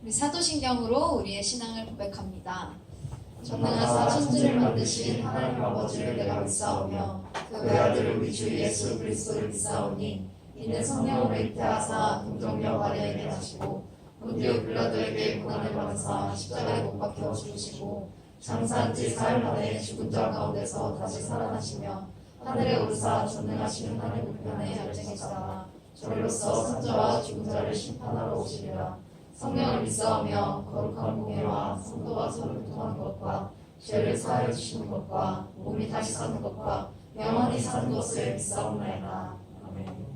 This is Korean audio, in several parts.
우리 사도신경으로 우리의 신앙을 고백합니다. 전능하사 천지를 만드신 하나님 아버지를 내가 믿사오며 그 외아들 우리 주 예수 그리스도를 믿사오니 이는 성령으로 잉태하사 동정녀 마리아에게 나시고 본디오 빌라도에게 고난을 받으사 십자가에 못 박혀 죽으시고 장사한 지 사흘 만에 죽은 자 가운데서 다시 살아나시며 하늘에 오르사 전능하신 하나님 우편에 발쟁이시다가 저리로서 산자와 죽은 자를 심판하러 오시리라. 성령을 믿사오며 거룩한 공예와 성도와 서로 교통하는 것과 죄를 사하여 주시는 것과 몸이 다시 사는 것과 영원히 사는 것을 믿사옵나이다. 아멘.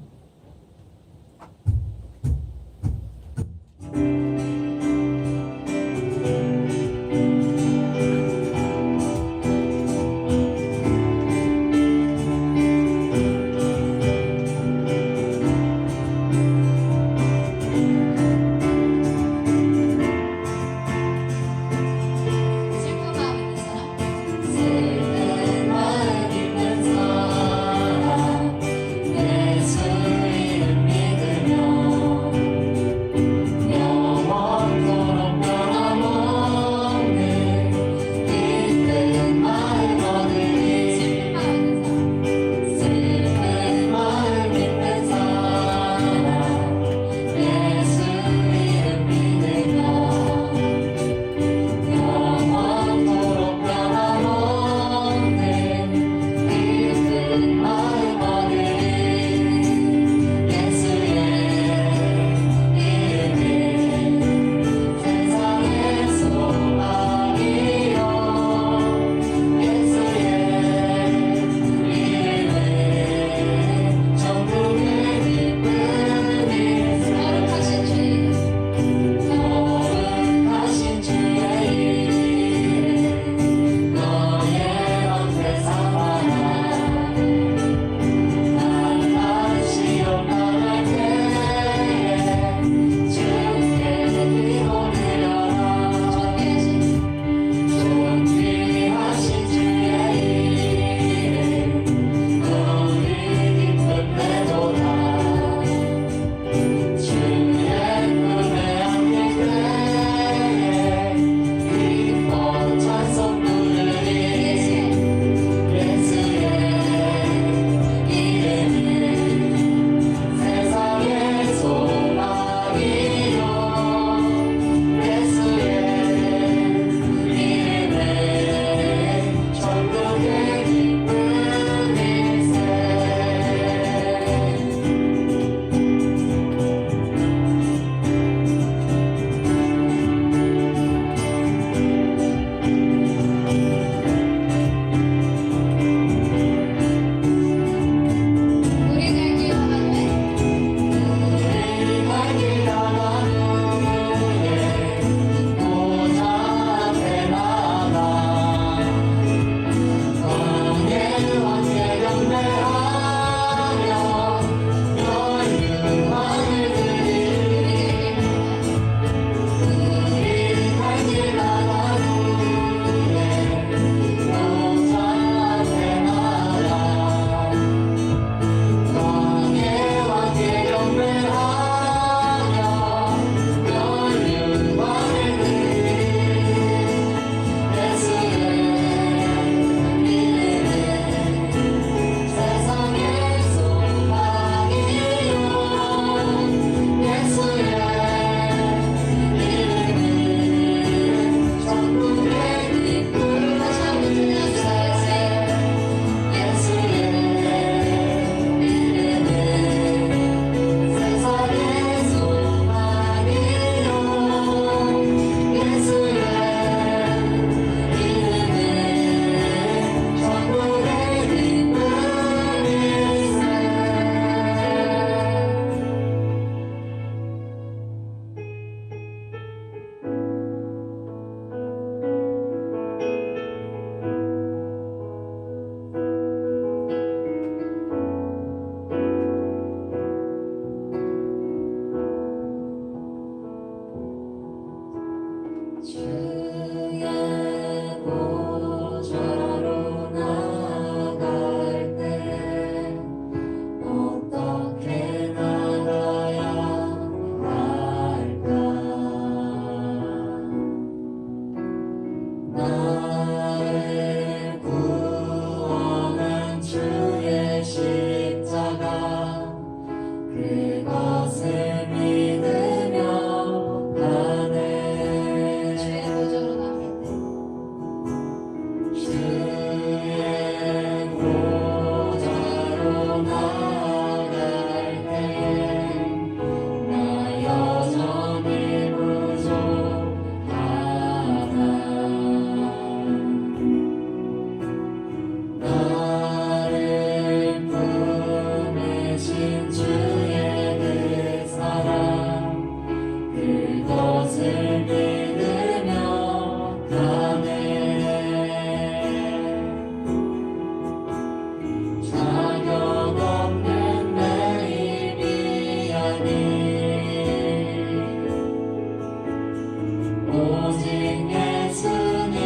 오직 예수님의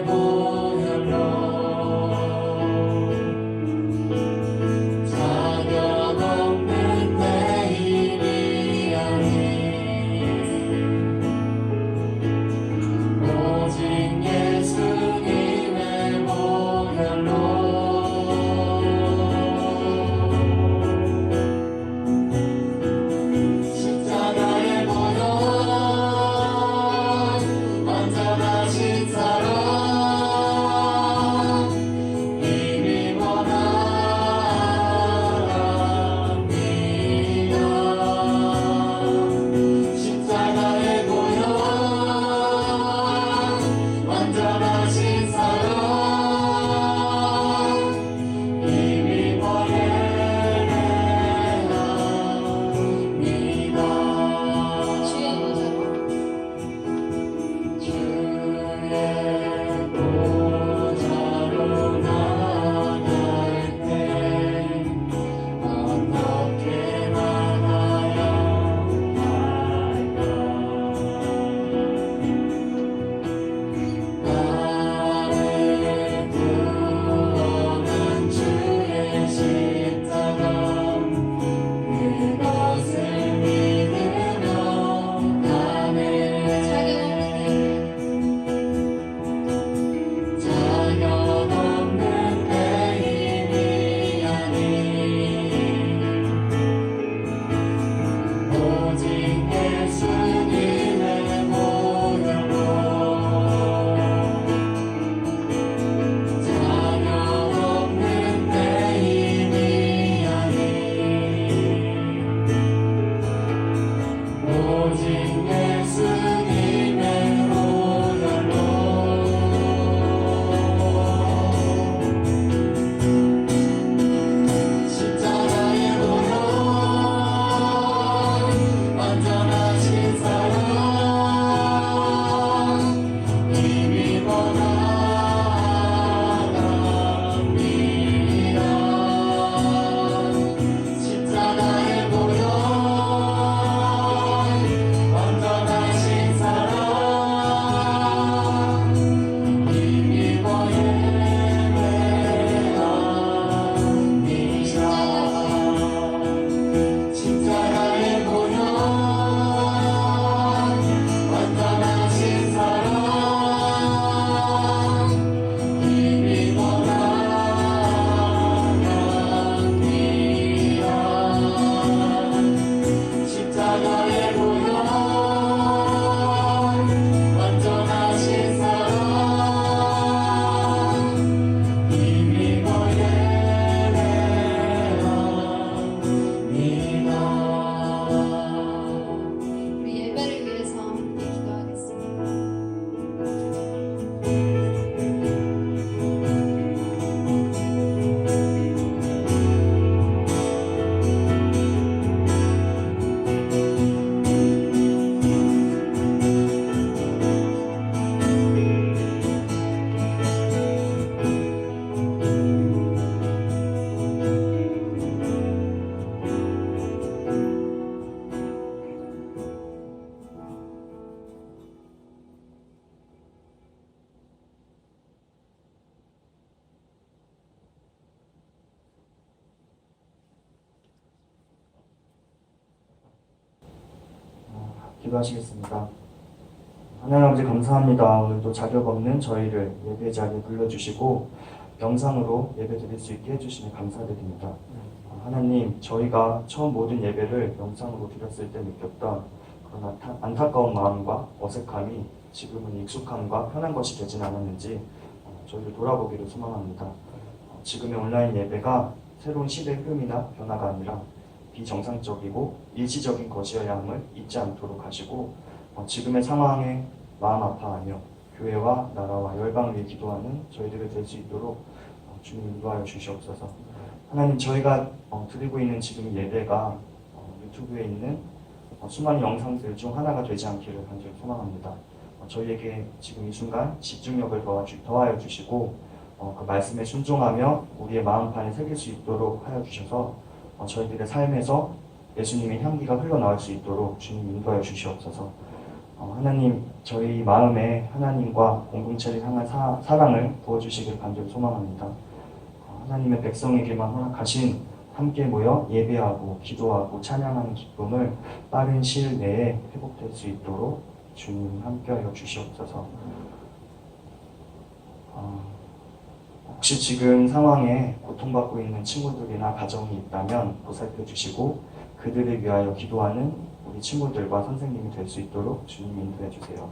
보혈로 자격 없는 내 힘이 아닌 오직 예수님의 보혈로 십자가의 보혈 완전하신 사랑 이미 원합니다. 십자가의 보혈 완전하신 사랑 이미 원해합니다. 주의 보좌로 주의 보좌로 나갈 때 어떻게 나가야 할까? 나를 구원한 주의 십자가 그것을 믿으며 가네. 자격 없는 자격 없는 내 힘이 아닌 오직 예수님의 보혈로 자격 없는 내 힘이 아닌 오직 예수님의 보혈로 십자가의 보혈 완전하신 사랑 이미 원합니다. 십자가의 보혈 완전하신 사랑 이미 원해합니다. 십자가의 보혈 완전하신 사랑 이미 원합니다. 십자가의 보혈 완전하신 사랑 이미 원해합니다. 우리 예배를 위해서 함께 기도하겠습니다. 기도하시겠습니다. 하나님 아버지 감사합니다. 오늘도 자격 없는 저희를 예배 자리에 불러주시고 영상으로 예배 드릴 수 있게 해주시니 감사드립니다. 하나님, 저희가 처음 모든 예배를 영상으로 드렸을 때 느꼈던 그런 안타까운 마음과 어색함이 지금은 익숙함과 편한 것이 되진 않았는지 저희를 돌아보기를 소망합니다. 지금의 온라인 예배가 새로운 시대의 흐름이나 변화가 아니라 비정상적이고 일시적인 것이어야 함을 잊지 않도록 하시고 지금의 상황에 마음 아파하며 교회와 나라와 열방을 위해 기도하는 저희들이 될 수 있도록 주님 인도하여 주시옵소서. 하나님, 저희가 드리고 있는 지금 예배가 유튜브에 있는 수많은 영상들 중 하나가 되지 않기를 간절히 소망합니다. 저희에게 지금 이 순간 집중력을 더하여 주시고 그 말씀에 순종하며 우리의 마음판에 새길 수 있도록 하여 주셔서 저희들의 삶에서 예수님의 향기가 흘러나올 수 있도록 주님 인도하여 주시옵소서. 하나님, 저희 마음에 하나님과 공동체를 향한 사랑을 부어주시길 간절히 소망합니다. 하나님의 백성에게만 허락하신 함께 모여 예배하고 기도하고 찬양하는 기쁨을 빠른 시일 내에 회복될 수 있도록 주님 함께하여 주시옵소서. 혹시 지금 상황에 고통받고 있는 친구들이나 가정이 있다면 보살펴 주시고 그들을 위하여 기도하는 우리 친구들과 선생님이 될 수 있도록 주님 인도해 주세요.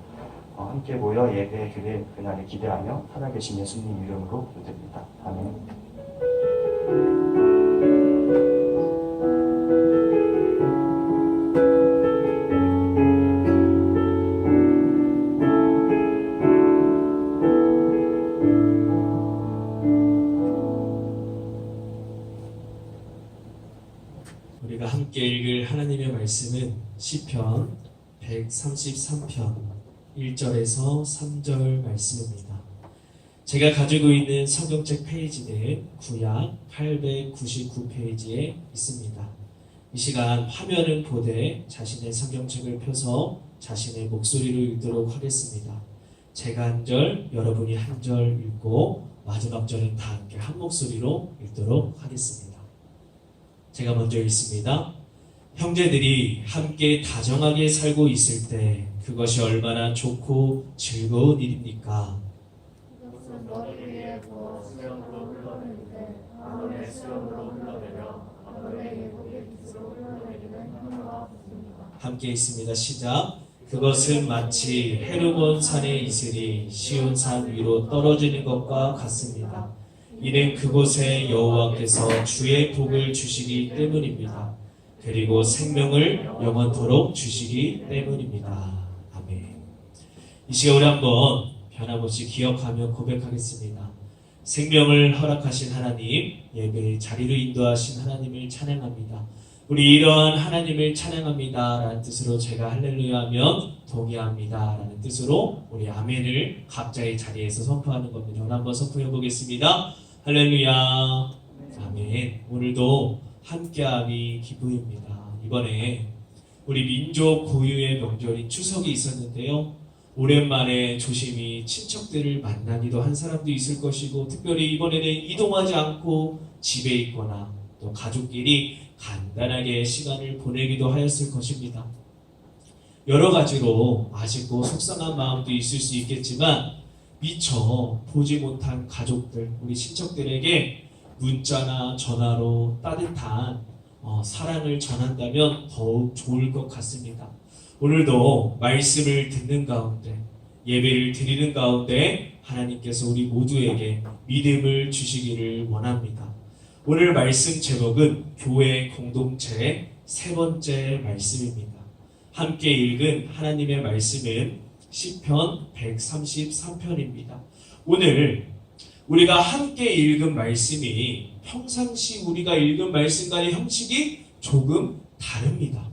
함께 모여 예배 드릴 그날을 기대하며 살아계신 예수님 이름으로 기도드립니다. 아멘. 우리가 함께 읽을 하나님의 말씀은 시편 133편 1절에서 3절 말씀입니다. 제가 가지고 있는 성경책 페이지는 구약 899페이지에 있습니다. 이 시간 화면을 보되 자신의 성경책을 펴서 자신의 목소리로 읽도록 하겠습니다. 제가 한 절, 여러분이 한 절 읽고 마지막 절은 다 함께 한 목소리로 읽도록 하겠습니다. 제가 먼저 읽습니다. 형제들이 함께 다정하게 살고 있을 때 그것이 얼마나 좋고 즐거운 일입니까? 그것은 머리 위에 부어 수염으로 흘러내리되 아론의 수염으로 흘러내려 아론의 예복의 빛으로 흘러내리는 형과 같습니다. 함께 있습니다. 시작. 그것은 마치 헤르몬 산의 이슬이 시온산 위로 떨어지는 것과 같습니다. 이는 그곳에 여호와께서 주의 복을 주시기 때문입니다. 그리고 생명을 영원토록 주시기 때문입니다. 아멘. 이 시간 우리 한번 변함없이 기억하며 고백하겠습니다. 생명을 허락하신 하나님, 예배의 자리로 인도하신 하나님을 찬양합니다. 우리 이러한 하나님을 찬양합니다 라는 뜻으로 제가 할렐루야 하면 동의합니다 라는 뜻으로 우리 아멘을 각자의 자리에서 선포하는 겁니다. 오늘 한번 선포해 보겠습니다. 할렐루야 아멘. 오늘도 함께함이 기쁨입니다. 이번에 우리 민족 고유의 명절인 추석이 있었는데요, 오랜만에 조심히 친척들을 만나기도 한 사람도 있을 것이고, 특별히 이번에는 이동하지 않고 집에 있거나 또 가족끼리 간단하게 시간을 보내기도 하였을 것입니다. 여러 가지로 아쉽고 속상한 마음도 있을 수 있겠지만 미처 보지 못한 가족들, 우리 친척들에게 문자나 전화로 따뜻한 사랑을 전한다면 더욱 좋을 것 같습니다. 오늘도 말씀을 듣는 가운데, 예배를 드리는 가운데 하나님께서 우리 모두에게 믿음을 주시기를 원합니다. 오늘 말씀 제목은 교회 공동체의 세 번째 말씀입니다. 함께 읽은 하나님의 말씀은 시편 133편입니다. 오늘 우리가 함께 읽은 말씀이 평상시 우리가 읽은 말씀과의 형식이 조금 다릅니다.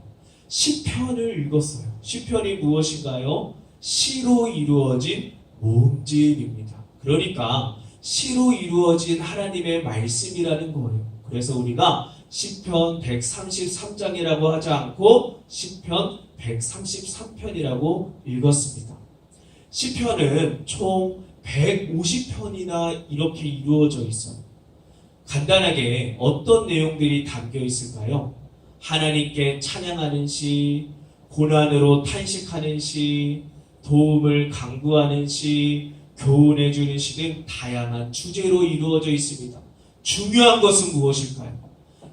시편을 읽었어요. 시편이 무엇인가요? 시로 이루어진 모음집입니다. 그러니까 시로 이루어진 하나님의 말씀이라는 거예요. 그래서 우리가 시편 133장이라고 하지 않고 시편 133편이라고 읽었습니다. 시편은 총 150편이나 이렇게 이루어져 있어요. 간단하게 어떤 내용들이 담겨 있을까요? 하나님께 찬양하는 시, 고난으로 탄식하는 시, 도움을 강구하는 시, 교훈해주는 시 등 다양한 주제로 이루어져 있습니다. 중요한 것은 무엇일까요?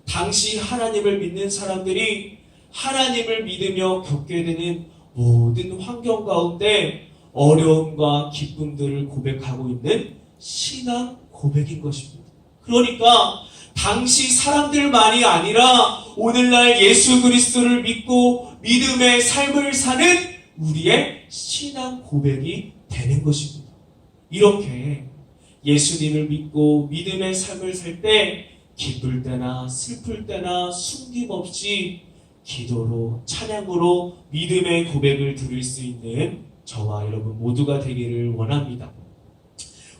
당시 하나님을 믿는 사람들이 하나님을 믿으며 겪게 되는 모든 환경 가운데 어려움과 기쁨들을 고백하고 있는 신앙 고백인 것입니다. 그러니까 당시 사람들만이 아니라 오늘날 예수 그리스도를 믿고 믿음의 삶을 사는 우리의 신앙 고백이 되는 것입니다. 이렇게 예수님을 믿고 믿음의 삶을 살 때 기쁠 때나 슬플 때나 숨김없이 기도로 찬양으로 믿음의 고백을 들을 수 있는 저와 여러분 모두가 되기를 원합니다.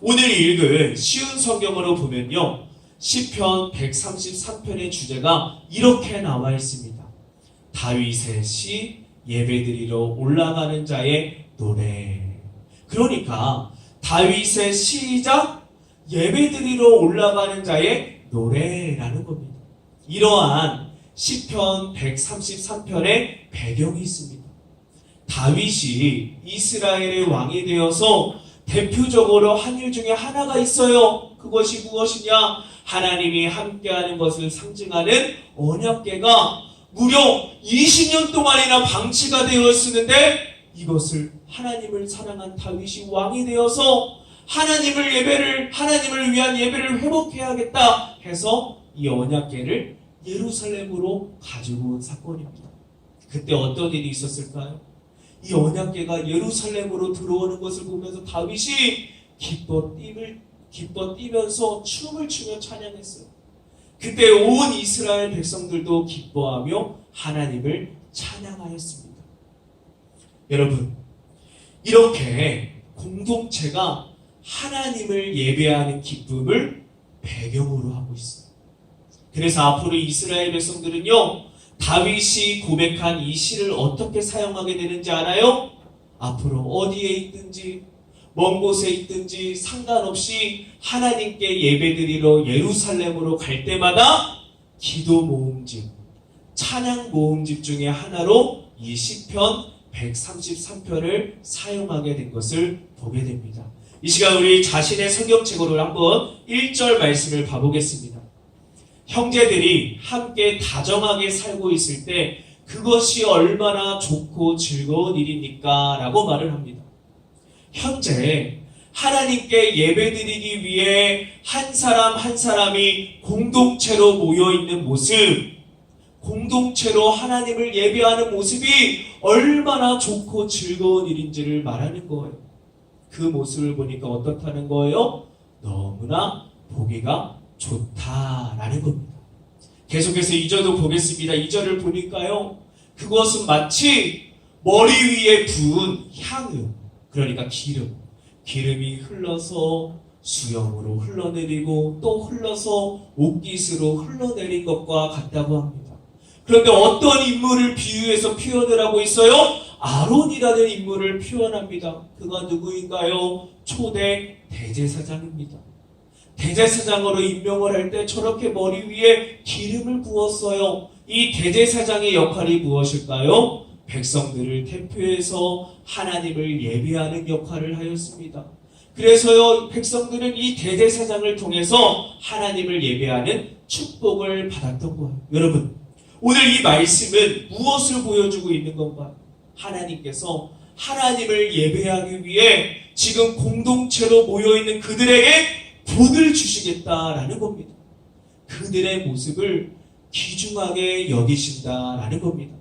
오늘 읽은 쉬운 성경으로 보면요, 시편 133편의 주제가 이렇게 나와 있습니다. 다윗의 시, 예배드리러 올라가는 자의 노래. 그러니까 다윗의 시작 예배드리러 올라가는 자의 노래라는 겁니다. 이러한 시편 133편의 배경이 있습니다. 다윗이 이스라엘의 왕이 되어서 대표적으로 한 일 중에 하나가 있어요. 그것이 무엇이냐? 하나님이 함께하는 것을 상징하는 언약궤가 무려 20년 동안이나 방치가 되었었는데 이것을 하나님을 사랑한 다윗이 왕이 되어서 하나님을 위한 예배를 회복해야겠다 해서 이 언약궤를 예루살렘으로 가지고 온 사건입니다. 그때 어떤 일이 있었을까요? 이 언약궤가 예루살렘으로 들어오는 것을 보면서 다윗이 기뻐 뛰면서 춤을 추며 찬양했어요. 그때 온 이스라엘 백성들도 기뻐하며 하나님을 찬양하였습니다. 여러분, 이렇게 공동체가 하나님을 예배하는 기쁨을 배경으로 하고 있어요. 그래서 앞으로 이스라엘 백성들은요, 다윗이 고백한 이 시를 어떻게 사용하게 되는지 알아요? 앞으로 어디에 있든지 먼 곳에 있든지 상관없이 하나님께 예배드리러 예루살렘으로 갈 때마다 기도 모음집, 찬양 모음집 중에 하나로 이 시편 133편을 사용하게 된 것을 보게 됩니다. 이 시간 우리 자신의 성경책으로 한번 1절 말씀을 봐보겠습니다. 형제들이 함께 다정하게 살고 있을 때 그것이 얼마나 좋고 즐거운 일입니까? 라고 말을 합니다. 현재 하나님께 예배드리기 위해 한 사람 한 사람이 공동체로 모여있는 모습, 공동체로 하나님을 예배하는 모습이 얼마나 좋고 즐거운 일인지를 말하는 거예요. 그 모습을 보니까 어떻다는 거예요? 너무나 보기가 좋다라는 겁니다. 계속해서 2절도 보겠습니다. 2절을 보니까요, 그것은 마치 머리 위에 부은 향유, 그러니까 기름이 흘러서 수염으로 흘러내리고 또 흘러서 옷깃으로 흘러내린 것과 같다고 합니다. 그런데 어떤 인물을 비유해서 표현을 하고 있어요? 아론이라는 인물을 표현합니다. 그가 누구인가요? 초대 대제사장입니다. 대제사장으로 임명을 할 때 저렇게 머리 위에 기름을 부었어요. 이 대제사장의 역할이 무엇일까요? 백성들을 대표해서 하나님을 예배하는 역할을 하였습니다. 그래서요, 백성들은 이 대제사장을 통해서 하나님을 예배하는 축복을 받았던 거예요. 여러분, 오늘 이 말씀은 무엇을 보여주고 있는 건가요? 하나님께서 하나님을 예배하기 위해 지금 공동체로 모여있는 그들에게 복을 주시겠다라는 겁니다. 그들의 모습을 귀중하게 여기신다라는 겁니다.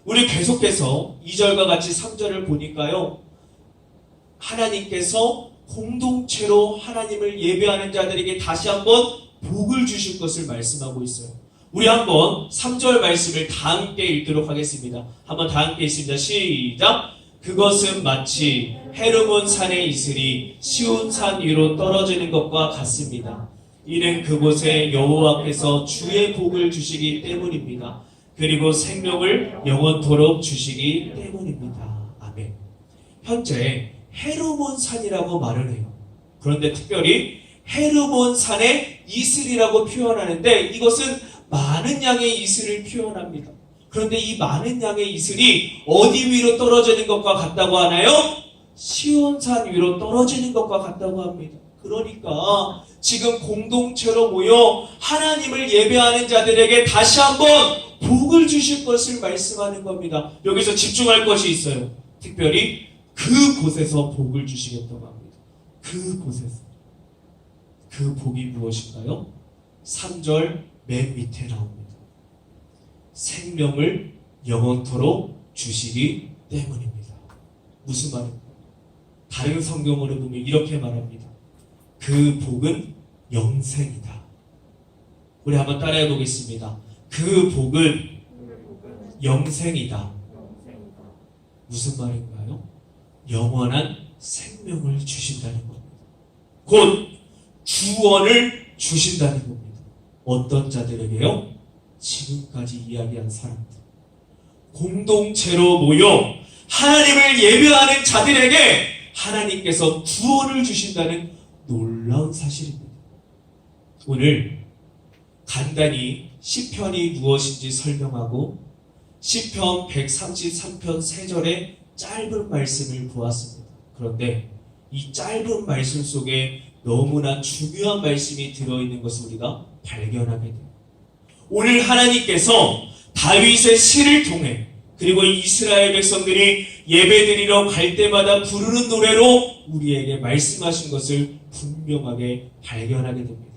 우리 계속해서 2절과 같이 3절을 보니까요, 하나님께서 공동체로 하나님을 예배하는 자들에게 다시 한번 복을 주실 것을 말씀하고 있어요. 우리 한번 3절 말씀을 다 함께 읽도록 하겠습니다. 한번 다 함께 읽습니다. 시작! 그것은 마치 헤르몬 산의 이슬이 시온산 위로 떨어지는 것과 같습니다. 이는 그곳에 여호와께서 주의 복을 주시기 때문입니다. 그리고 생명을 영원토록 주시기 때문입니다. 아멘. 현재 헤르몬 산이라고 말을 해요. 그런데 특별히 헤르몬 산의 이슬이라고 표현하는데 이것은 많은 양의 이슬을 표현합니다. 그런데 이 많은 양의 이슬이 어디 위로 떨어지는 것과 같다고 하나요? 시온산 위로 떨어지는 것과 같다고 합니다. 그러니까 지금 공동체로 모여 하나님을 예배하는 자들에게 다시 한번 복을 주실 것을 말씀하는 겁니다. 여기서 집중할 것이 있어요. 특별히 그곳에서 복을 주시겠다고 합니다. 그곳에서. 그 복이 무엇인가요? 3절 맨 밑에 나옵니다. 생명을 영원토록 주시기 때문입니다. 무슨 말입니까? 다른 성경으로 보면 이렇게 말합니다. 그 복은 영생이다. 우리 한번 따라해 보겠습니다. 그 복은 영생이다. 무슨 말인가요? 영원한 생명을 주신다는 겁니다. 곧 구원을 주신다는 겁니다. 어떤 자들에게요? 지금까지 이야기한 사람들. 공동체로 모여 하나님을 예배하는 자들에게 하나님께서 구원을 주신다는 놀라운 사실입니다. 오늘 간단히 시편이 무엇인지 설명하고 시편 133편 3절의 짧은 말씀을 보았습니다. 그런데 이 짧은 말씀 속에 너무나 중요한 말씀이 들어있는 것을 우리가 발견하게 돼요. 오늘 하나님께서 다윗의 시를 통해 그리고 이스라엘 백성들이 예배드리러 갈 때마다 부르는 노래로 우리에게 말씀하신 것을 분명하게 발견하게 됩니다.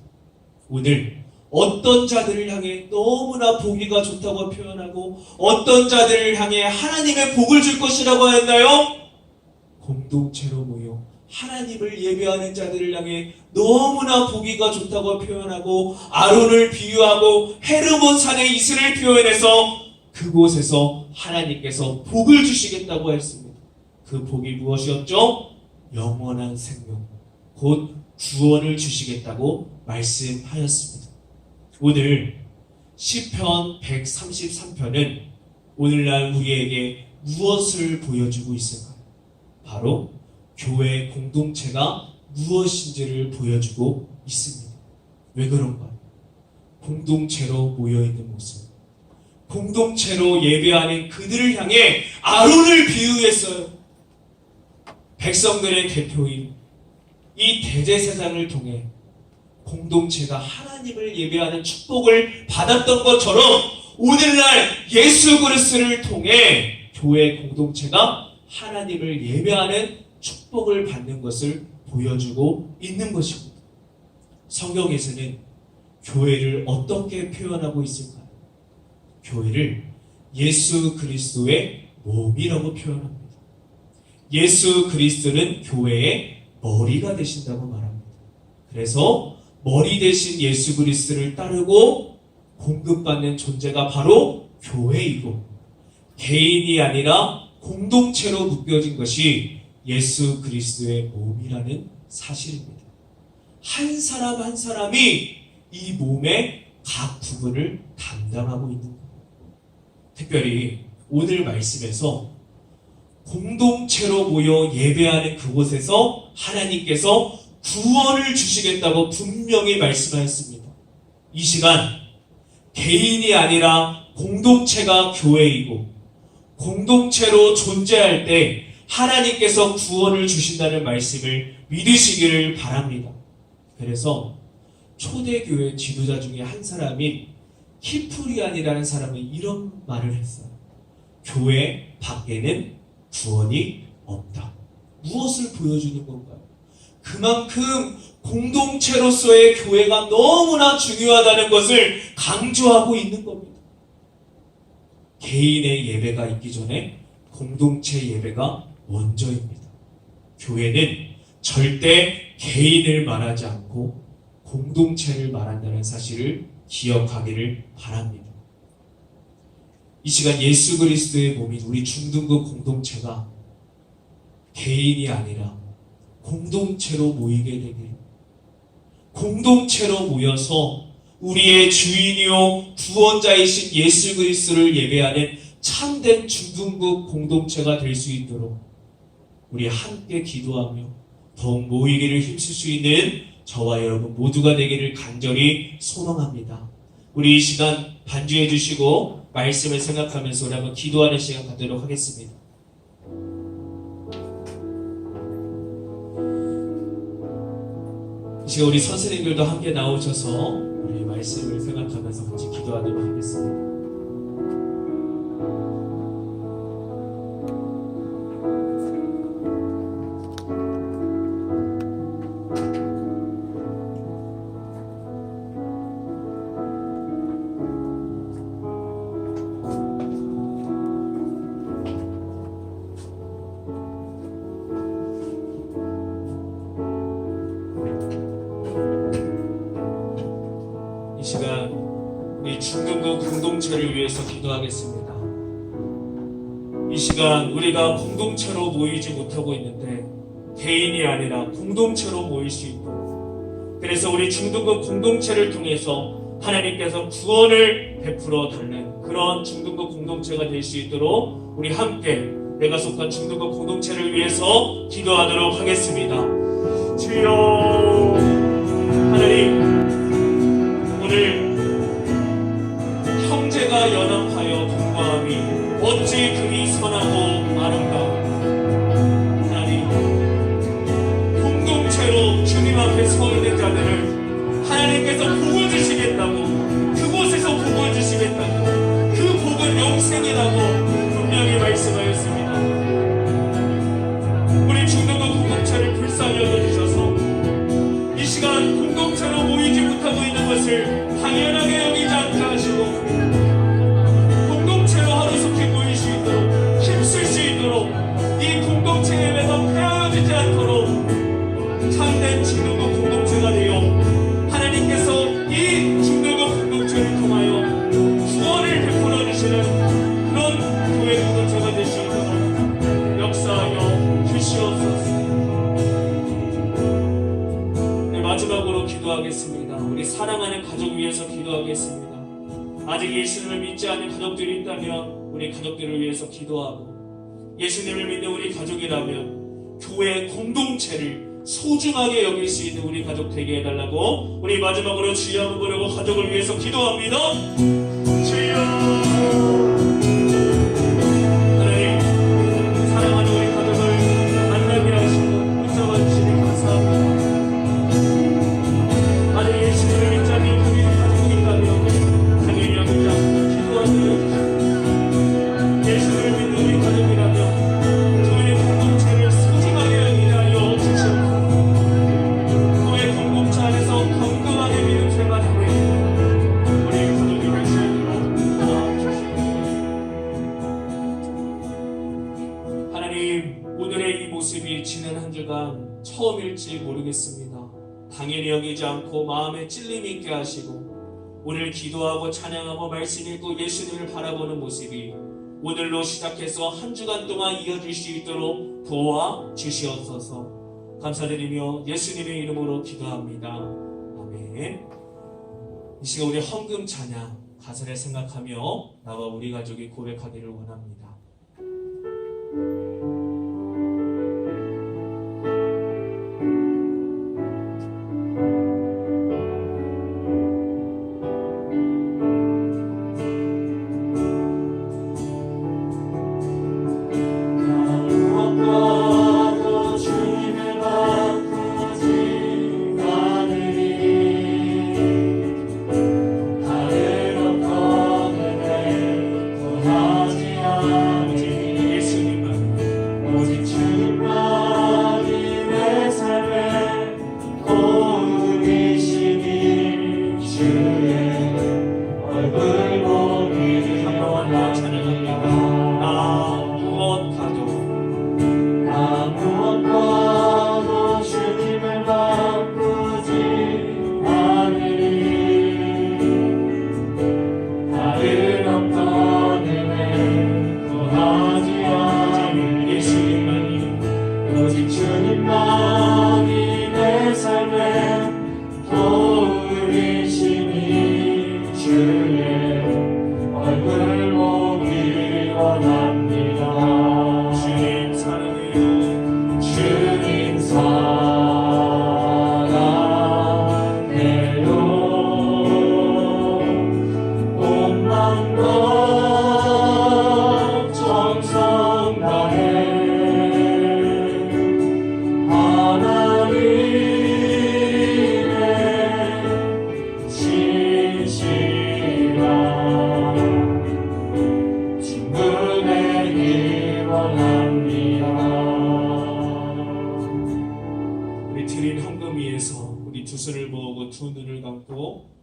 오늘 어떤 자들을 향해 너무나 보기가 좋다고 표현하고 어떤 자들을 향해 하나님의 복을 줄 것이라고 했나요? 공동체로 모여 하나님을 예배하는 자들을 향해 너무나 보기가 좋다고 표현하고 아론을 비유하고 헤르몬 산의 이슬을 표현해서 그곳에서 하나님께서 복을 주시겠다고 했습니다. 그 복이 무엇이었죠? 영원한 생명, 곧 구원을 주시겠다고 말씀하였습니다. 오늘 시편 133편은 오늘날 우리에게 무엇을 보여주고 있을까요? 바로 교회 공동체가 무엇인지를 보여주고 있습니다. 왜 그런가요? 공동체로 모여있는 모습, 공동체로 예배하는 그들을 향해 아론을 비유했어요. 백성들의 대표인 이 대제사장을 통해 공동체가 하나님을 예배하는 축복을 받았던 것처럼 오늘날 예수 그리스도를 통해 교회 공동체가 하나님을 예배하는 축복을 받는 것을 보여주고 있는 것입니다. 성경에서는 교회를 어떻게 표현하고 있을까요? 교회를 예수 그리스도의 몸이라고 표현합니다. 예수 그리스도는 교회의 머리가 되신다고 말합니다. 그래서 머리 대신 예수 그리스도를 따르고 공급받는 존재가 바로 교회이고 개인이 아니라 공동체로 묶여진 것이 예수 그리스도의 몸이라는 사실입니다. 한 사람 한 사람이 이 몸의 각 부분을 담당하고 있는 겁니다. 특별히 오늘 말씀에서 공동체로 모여 예배하는 그곳에서 하나님께서 구원을 주시겠다고 분명히 말씀하였습니다. 이 시간 개인이 아니라 공동체가 교회이고 공동체로 존재할 때 하나님께서 구원을 주신다는 말씀을 믿으시기를 바랍니다. 그래서 초대교회 지도자 중에 한 사람인 키프리안이라는 사람이 이런 말을 했어요. 교회 밖에는 구원이 없다. 무엇을 보여주는 건가요? 그만큼 공동체로서의 교회가 너무나 중요하다는 것을 강조하고 있는 겁니다. 개인의 예배가 있기 전에 공동체 예배가 먼저입니다. 교회는 절대 개인을 말하지 않고 공동체를 말한다는 사실을 기억하기를 바랍니다. 이 시간 예수 그리스도의 몸인 우리 중등급 공동체가 개인이 아니라 공동체로 모이게 되길, 공동체로 모여서 우리의 주인이요 구원자이신 예수 그리스도를 예배하는 참된 중등급 공동체가 될 수 있도록 우리 함께 기도하며 더욱 모이기를 힘쓸 수 있는 저와 여러분 모두가 되기를 간절히 소망합니다. 우리 이 시간 반주해 주시고 말씀을 생각하면서 우리 한번 기도하는 시간 갖도록 하겠습니다. 이 시간 우리 선생님들도 함께 나오셔서 우리 말씀을 생각하면서 같이 기도하도록 하겠습니다. 이 시간 우리 중등급 공동체를 위해서 기도하겠습니다. 이 시간 우리가 공동체로 모이지 못하고 있는데 개인이 아니라 공동체로 모일 수 있도록, 그래서 우리 중등급 공동체를 통해서 하나님께서 구원을 베풀어 달는 그런 중등부 공동체가 될 수 있도록 우리 함께 내가 속한 중등부 공동체를 위해서 기도하도록 하겠습니다. 주여 하나님, 오늘 형제가 연합하여 동거함이 어찌 그리 선하고 아름다워. 하나님, 공동체로 주님 앞에 서 있는 자들을 하나님께서 복을 주시겠다고, 그곳에서 복을 주시겠다고, 그 복은 영생이라고 분명히 말씀하였습니다. 우리 중등부 공동체를 불쌍히 여겨주셔서 이 시간 공동체로 모이지 못하고 있는 것을 당연하게 여기지 않게 하시고 공동체로 하루속히 모일 수 있도록 힘쓸 수 있도록 이 공동체 예배가 폐하여지지 않도록 참된 중등부 공동체가 되어 하나님께서 이 중등부 공동체를 통하여 구원을 베풀어 주시는 그런 교회 공동체가 될 수 있도록 역사하여 주시옵소서. 네, 마지막으로 기도하겠습니다. 우리 사랑하는 가족 위해서 기도하겠습니다. 아직 예수님을 믿지 않는 가족들이 있다면 우리 가족들을 위해서 기도하고, 예수님을 믿는 우리 가족이라면 교회 공동체를 소중하게 여길 수 있는 우리 가족 되게 해달라고 우리 마지막으로 주여 한번 부르고 가족을 위해서 기도합니다. 주여 하나님, 사랑하는 우리 가족을 만나게 하시고 붙잡아 주시니 감사합니다. 아직 예수님을 믿지 않는 우리 가족이 있다면 당연히 여기지 않고 기도하도록 주시고, 예수님을 믿는 우리 가족이라면 교회 공동체를 소중하게 여기게 하여 주시옵소서. 교회 공동체 안에서 건강하게 믿음 생활하고 있는 우리 가족이 될 수 있도록 도와주시옵소서. 하나님, 오늘의 이 모습이 지난 한 주간 처음일지 모르겠습니다. 당연히 여기지 않고 마음에 찔림이 있게 하시고 오늘 기도하고 찬양하고 말씀 읽고 예수님을 바라보는 모습이 오늘로 시작해서 한 주간 동안 이어질 수 있도록 도와주시옵소서. 감사드리며 예수님의 이름으로 기도합니다. 아멘. 이 시간 우리 헌금 찬양 가사를 생각하며 나와 우리 가족이 고백하기를 원합니다.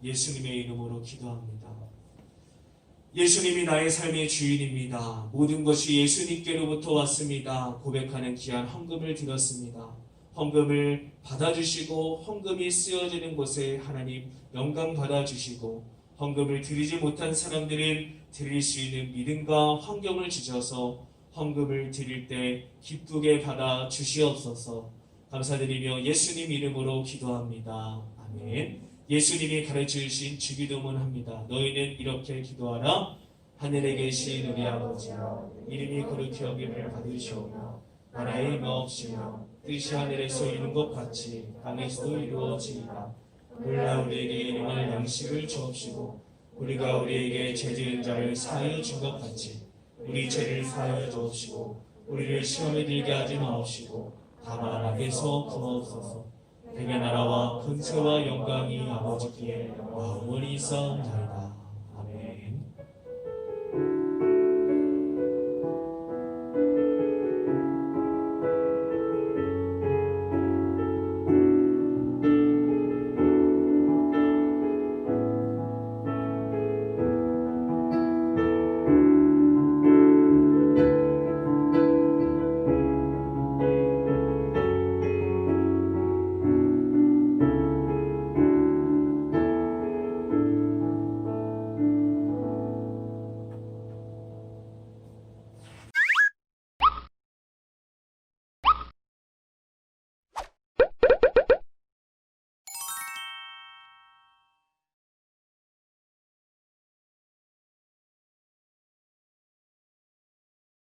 예수님의 이름으로 기도합니다. 예수님이 나의 삶의 주인입니다. 모든 것이 예수님께로부터 왔습니다. 고백하는 귀한 헌금을 드렸습니다. 헌금을 받아주시고 헌금이 쓰여지는 곳에 하나님 영광 받아주시고 헌금을 드리지 못한 사람들은 드릴 수 있는 믿음과 환경을 주셔서 헌금을 드릴 때 기쁘게 받아 주시옵소서. 감사드리며 예수님 이름으로 기도합니다. 아멘. 예수님이 가르치신 주기도문 합니다. 너희는 이렇게 기도하라. 하늘에 계신 우리 아버지여, 이름이 거룩히 여김을 받으시오며 나라의 임하옵시며 뜻이 하늘에서 이룬 것 같이 땅에서도 이루어지이다. 오늘날 우리에게 일용할 양식을 주옵시고 우리가 우리에게 죄 지은 자를 사하여 준 것 같이 우리 죄를 사하여 주옵시고 우리를 시험에 들게 하지 마옵시고 다만 악에서 구하옵소서. 내게 나라와 권세와 영광이 아버지께 영원히 있사옵나이다.